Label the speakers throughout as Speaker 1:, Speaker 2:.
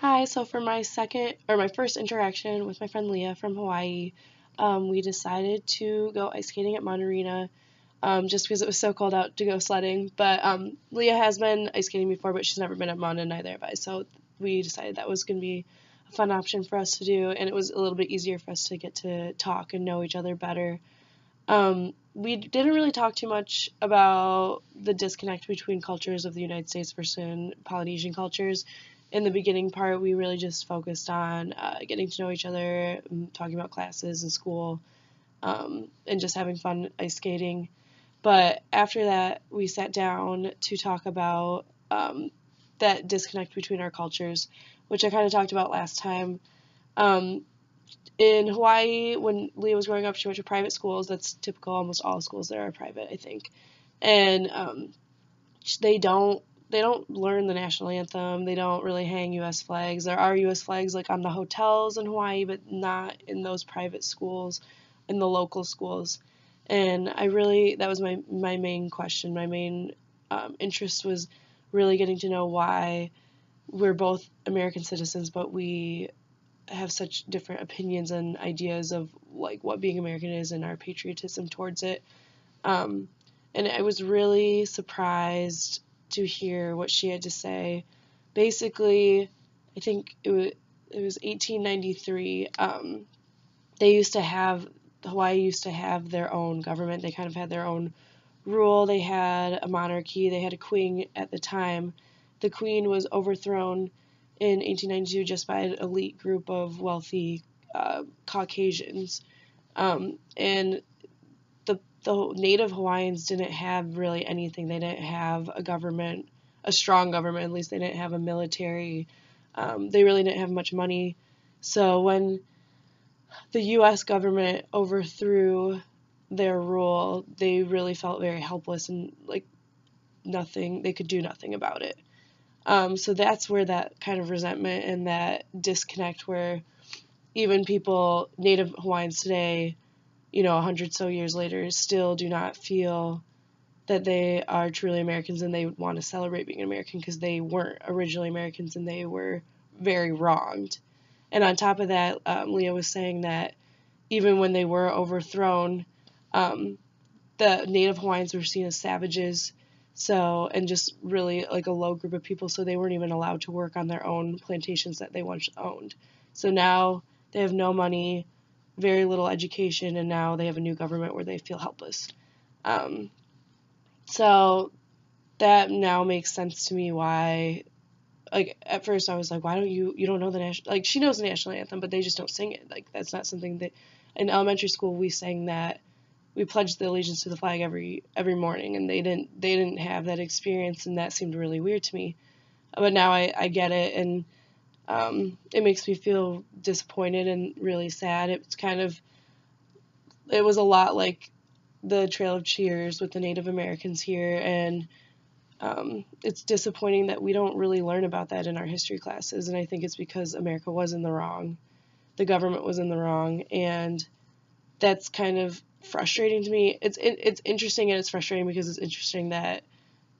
Speaker 1: Hi, so for my first interaction with my friend Leah from Hawaii, we decided to go ice skating at Monterina, just because it was so cold out to go sledding. But Leah has been ice skating before, but she's never been at Mon, and neither have I. So we decided that was going to be a fun option for us to do, and it was a little bit easier for us to get to talk and know each other better. We didn't really talk too much about the disconnect between cultures of the United States versus Polynesian cultures. In the beginning part, we really just focused on getting to know each other, talking about classes and school, and just having fun ice skating. But after that, we sat down to talk about that disconnect between our cultures, which I kind of talked about last time. Um, in Hawaii, when Leah was growing up, she went to private schools. That's typical. Almost all schools there are private, I think. And they don't learn the national anthem. They don't really hang U.S. flags. There are U.S. flags like on the hotels in Hawaii, but not in those private schools, in the local schools. And that was my main question. My main interest was really getting to know why we're both American citizens, but we have such different opinions and ideas of like what being American is and our patriotism towards it. Um, and I was really surprised to hear what she had to say. Basically, I think it was 1893. They used to have Hawaii used to have their own government. They kind of had their own rule. They had a monarchy. They had a queen at the time. The queen was overthrown in 1892 just by an elite group of wealthy Caucasians. And the native Hawaiians didn't have really anything. They didn't have a government, a strong government. At least they didn't have a military. They really didn't have much money. So when the U.S. government overthrew their rule, they really felt very helpless and like nothing. They could do nothing about it. So that's where that kind of resentment and that disconnect, where even people, Native Hawaiians today, 100 so years later, still do not feel that they are truly Americans and they want to celebrate being American because they weren't originally Americans and they were very wronged. And on top of that, Leah was saying that even when they were overthrown, um, the Native Hawaiians were seen as savages, and just really like a low group of people, so they weren't even allowed to work on their own plantations that they once owned. So now they have no money, very little education, and now they have a new government where they feel helpless. Um, so that now makes sense to me why, like, at first I was like, why don't you don't know the national, like, she knows the national anthem, but they just don't sing it. Like, that's not something that, in elementary school, we sang that, we pledged the allegiance to the flag every morning, and they didn't have that experience, and that seemed really weird to me. But now I get it, and it makes me feel disappointed and really sad. It was a lot like the Trail of Tears with the Native Americans here, and it's disappointing that we don't really learn about that in our history classes, and I think it's because America was in the wrong, the government was in the wrong, and that's kind of frustrating to me. It's interesting and it's frustrating because it's interesting that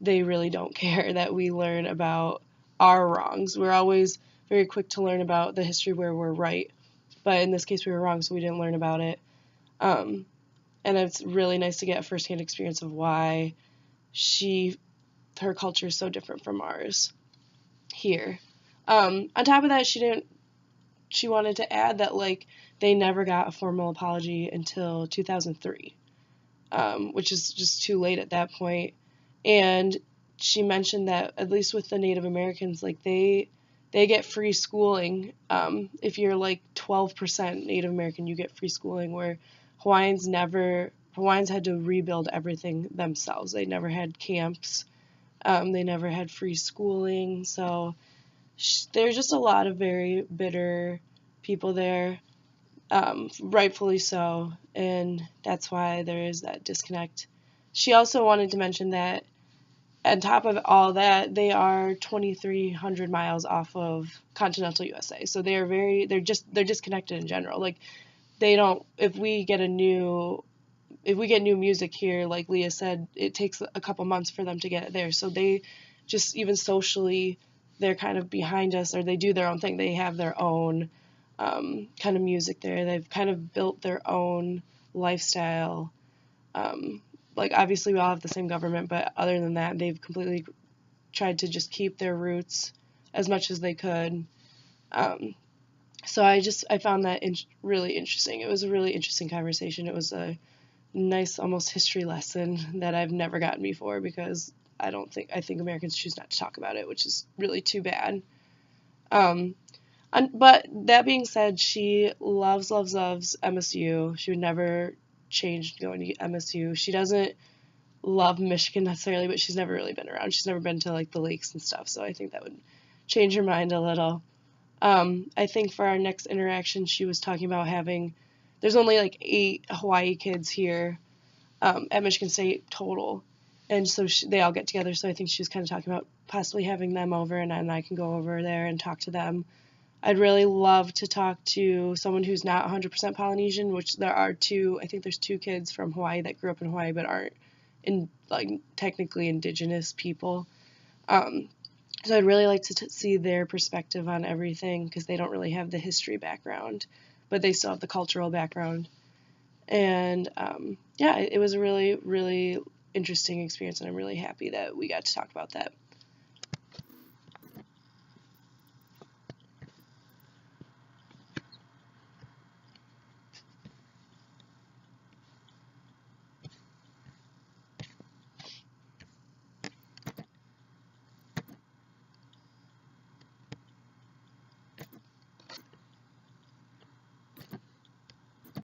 Speaker 1: they really don't care that we learn about our wrongs. We're always very quick to learn about the history where we're right, but in this case we were wrong, so we didn't learn about it. Um, and it's really nice to get a firsthand experience of why she her culture is so different from ours here. On top of that, she wanted to add that like they never got a formal apology until 2003, which is just too late at that point. And she mentioned that at least with the Native Americans, like they get free schooling. If you're like 12% Native American, you get free schooling, where Hawaiians had to rebuild everything themselves. They never had camps. They never had free schooling. So there's just a lot of very bitter people there, rightfully so, and that's why there is that disconnect. She also wanted to mention that on top of all that, they are 2,300 miles off of continental USA, so they're disconnected in general. Like, they don't, if we get new music here, like Leah said, it takes a couple months for them to get it there. So they just, even socially, they're kind of behind us, or they do their own thing. They have their own kind of music there. They've kind of built their own lifestyle. Like, obviously we all have the same government, but other than that, they've completely tried to just keep their roots as much as they could. So I found that really interesting. It was a really interesting conversation. It was a nice, almost history lesson that I've never gotten before, because I think Americans choose not to talk about it, which is really too bad. But that being said, she loves, loves, loves MSU. She would never change going to MSU. She doesn't love Michigan necessarily, but she's never really been around. She's never been to like the lakes and stuff, so I think that would change her mind a little. I think for our next interaction, she was talking about there's only like 8 Hawaii kids here at Michigan State total, and so they all get together. So I think she was kind of talking about possibly having them over, and I can go over there and talk to them. I'd really love to talk to someone who's not 100% Polynesian, which I think there's 2 kids from Hawaii that grew up in Hawaii but aren't technically indigenous people. So I'd really like to see their perspective on everything, because they don't really have the history background, but they still have the cultural background. And yeah, it was a really, really interesting experience, and I'm really happy that we got to talk about that.